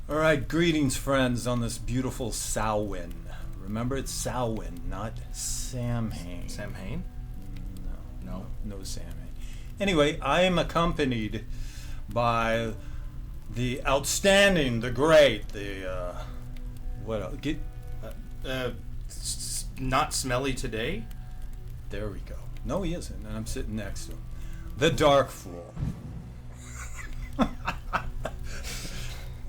All right, greetings, friends, on this beautiful Samhain. Remember, it's Samhain, not Samhain. Samhain? No Samhain. Anyway, I am accompanied by the outstanding, the great, the what else? Not smelly today? There we go. No, he isn't, and I'm sitting next to him. The Dark Fool.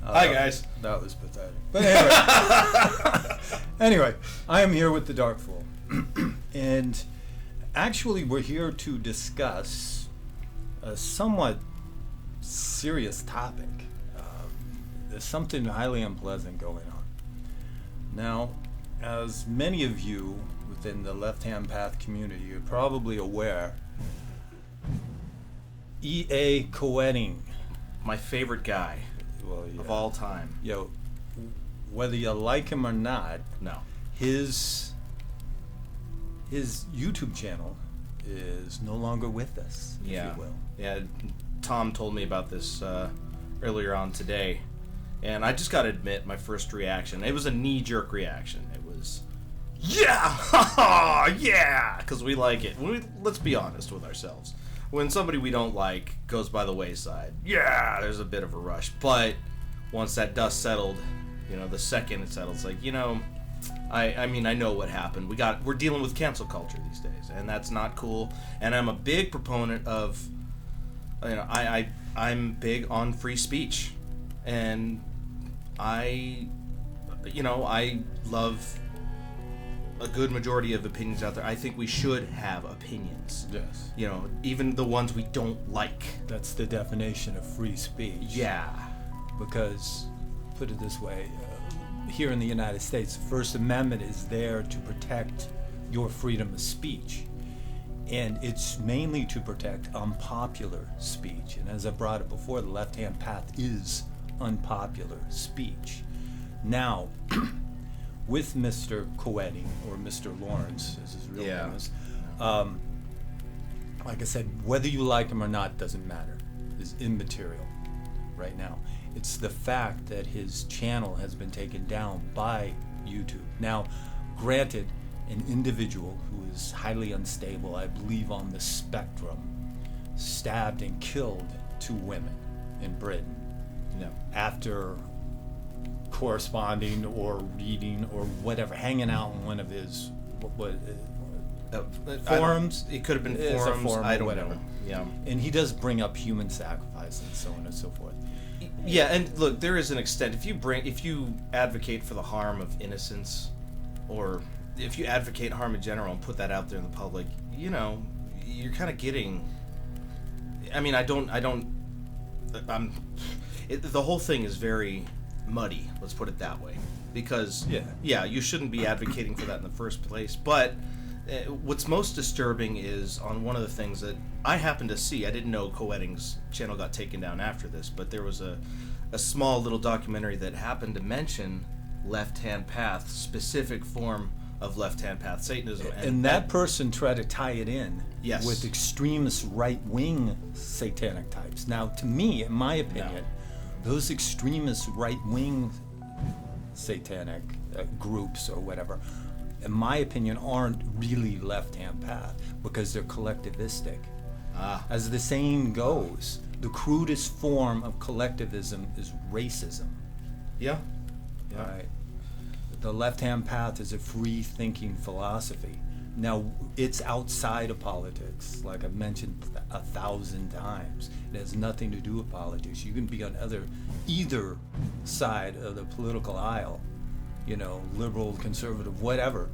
Hi, guys. That was pathetic. But anyway, anyway, I am here with the Dark Fool. And actually, we're here to discuss a somewhat serious topic. There's something highly unpleasant going on. Now, as many of you within the Left-Hand Path community are probably aware, E.A. Koetting. My favorite guy of all time. Yo, whether you like him or not, No. his YouTube channel is no longer with us, if you will. Yeah, Tom told me about this earlier on today, and I just got to admit, my first reaction, it was a knee-jerk reaction. It was, yeah, yeah, because we like it. Let's be honest with ourselves. When somebody we don't like goes by the wayside, yeah, there's a bit of a rush. But once that dust settled, the second it settled, it's like, I mean, I know what happened. We're dealing with cancel culture these days, and that's not cool. And I'm a big proponent of, I'm big on free speech, and I love a good majority of opinions out there. I think we should have opinions. Yes. Even the ones we don't like. That's the definition of free speech. Yeah. Because, put it this way, here in the United States, the First Amendment is there to protect your freedom of speech. And it's mainly to protect unpopular speech. And as I brought it before, the Left-Hand Path is unpopular speech. Now, with Mr. Koetting, or Mr. Lawrence, as his real name is, like I said, whether you like him or not doesn't matter. It's immaterial right now. It's the fact that his channel has been taken down by YouTube. Now, granted, an individual who is highly unstable, I believe on the spectrum, stabbed and killed 2 women in Britain after corresponding or reading or whatever, hanging out in one of his forums. It could have been forums. Forum, I don't whatever. know. Yeah. And he does bring up human sacrifice and so on and so forth. Yeah, and look, there is an extent. If you advocate for the harm of innocence, or if you advocate harm in general and put that out there in the public, you're kind of getting. I mean, the whole thing is very muddy, let's put it that way, because you shouldn't be advocating for that in the first place. But what's most disturbing is on one of the things that I happened to see. I didn't know Koetting's channel got taken down after this, but there was a small little documentary that happened to mention Left-Hand Path, specific form of Left-Hand Path Satanism, and that person tried to tie it in with extremist right-wing satanic types. Now, to me, in my opinion, those extremist right-wing satanic groups or whatever, in my opinion, aren't really Left-Hand Path because they're collectivistic. As the saying goes, the crudest form of collectivism is racism. Yeah. Right. The Left-Hand Path is a free-thinking philosophy. Now, it's outside of politics, like I've mentioned 1,000 times. It has nothing to do with politics. You can be on either side of the political aisle, liberal, conservative, whatever,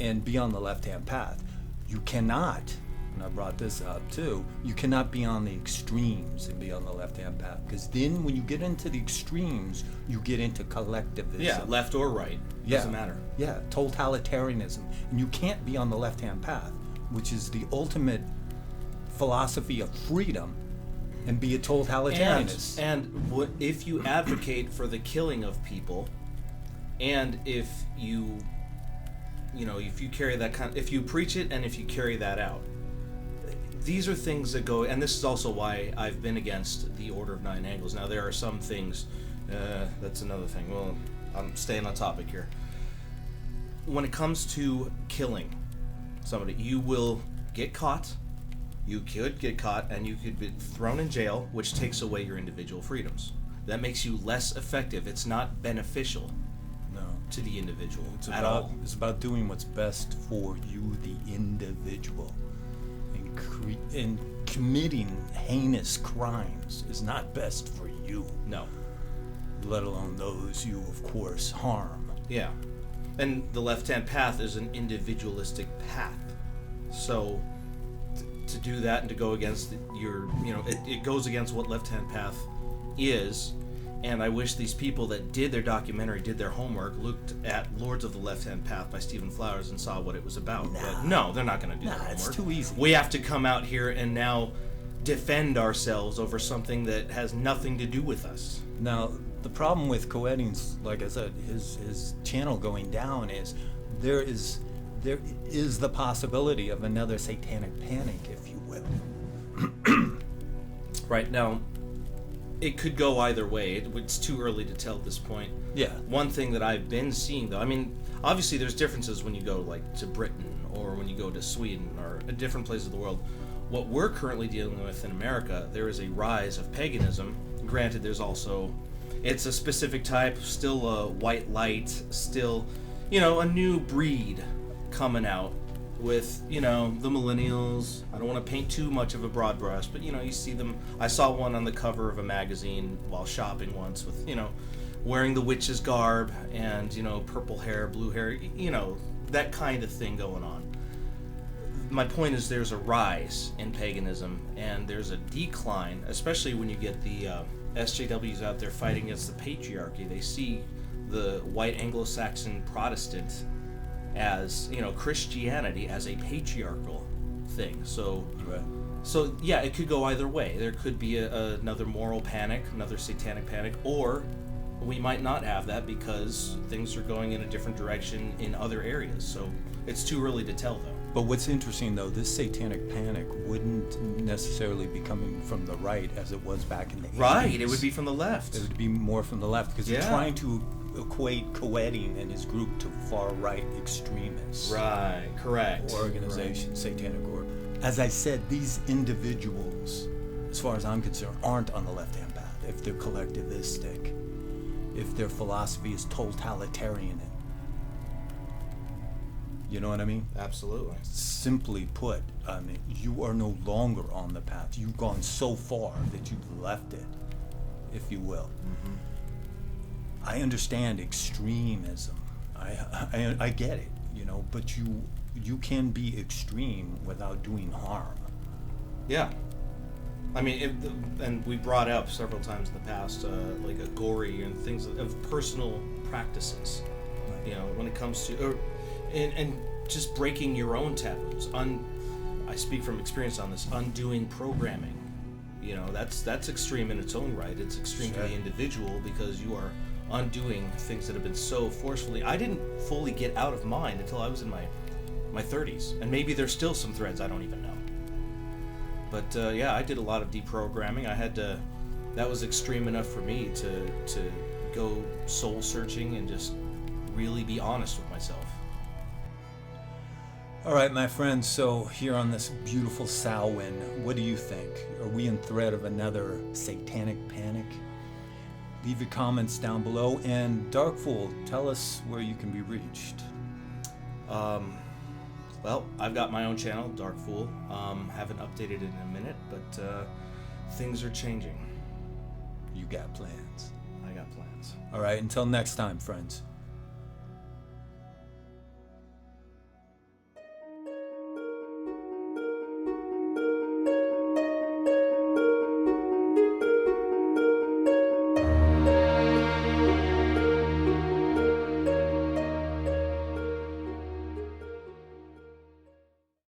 and be on the Left-Hand Path. You cannot, and I brought this up too, you cannot be on the extremes and be on the Left-Hand Path, because then when you get into the extremes, you get into collectivism. Yeah, left or right. Doesn't matter. Yeah, totalitarianism. And you can't be on the Left-Hand Path, which is the ultimate philosophy of freedom, and be a totalitarianist. And if you advocate for the killing of people, and if you carry that if you preach it and if you carry that out, these are things that go, and this is also why I've been against the Order of Nine Angles. Now, there are some things That's another thing. Well, I'm staying on topic here. When it comes to killing somebody, you will get caught. You could get caught, and you could be thrown in jail, which takes away your individual freedoms. That makes you less effective. It's not beneficial to the individual at all. It's about doing what's best for you, the individual. And committing heinous crimes is not best for you. No. Let alone those you, of course, harm. Yeah. And the left-hand path is an individualistic path. So to do that and to go against it goes against what left-hand path is. And I wish these people that did their documentary, did their homework, looked at Lords of the Left-Hand Path by Stephen Flowers and saw what it was about. But no, they're not going to do their homework. It's too easy. We have to come out here and now defend ourselves over something that has nothing to do with us. Now, the problem with Coetting's, like I said, his channel going down is there is the possibility of another satanic panic, if you will. Right now, it could go either way. It's too early to tell at this point. Yeah. One thing that I've been seeing, though, I mean, obviously there's differences when you go like to Britain or when you go to Sweden or a different place of the world. What we're currently dealing with in America, there is a rise of paganism. Granted, there's also, it's a specific type, still a white light, still, a new breed coming out with, the millennials. I don't want to paint too much of a broad brush, but, you see them. I saw one on the cover of a magazine while shopping once with, wearing the witch's garb and, purple hair, blue hair, that kind of thing going on. My point is there's a rise in paganism and there's a decline, especially when you get the SJWs out there fighting against the patriarchy. They see the white Anglo-Saxon Protestant as Christianity as a patriarchal thing. So yeah, it could go either way. There could be another moral panic, another satanic panic, or we might not have that because things are going in a different direction in other areas. So it's too early to tell, though. But what's interesting, though, this satanic panic wouldn't necessarily be coming from the right as it was back in the 80s. Right, it would be from the left. It would be more from the left because they're Yeah. trying to equate Coetting and his group to far-right extremists. Right, correct. Organization, satanic order. As I said, these individuals, as far as I'm concerned, aren't on the left-hand path. If they're collectivistic, if their philosophy is totalitarian, you know what I mean? Absolutely. Simply put, I mean, you are no longer on the path. You've gone so far that you've left it, if you will. Mm-hmm. I understand extremism. I get it, but you can be extreme without doing harm. Yeah. I mean, and we brought up several times in the past, like a gory and things of personal practices. Right. When it comes to, and just breaking your own taboos. I speak from experience on this. Undoing programming. That's extreme in its own right. It's extreme to the individual because you are undoing things that have been so forcefully. I didn't fully get out of mine until I was in my 30s, and maybe there's still some threads I don't even know. But yeah, I did a lot of deprogramming. I had to. That was extreme enough for me to go soul searching and just really be honest with myself. All right, my friends, so here on this beautiful Samhain, what do you think? Are we in threat of another satanic panic? Leave your comments down below. And Darkfool, tell us where you can be reached. Well, I've got my own channel, Darkfool. Haven't updated it in a minute, but things are changing. You got plans. I got plans. All right, until next time, friends.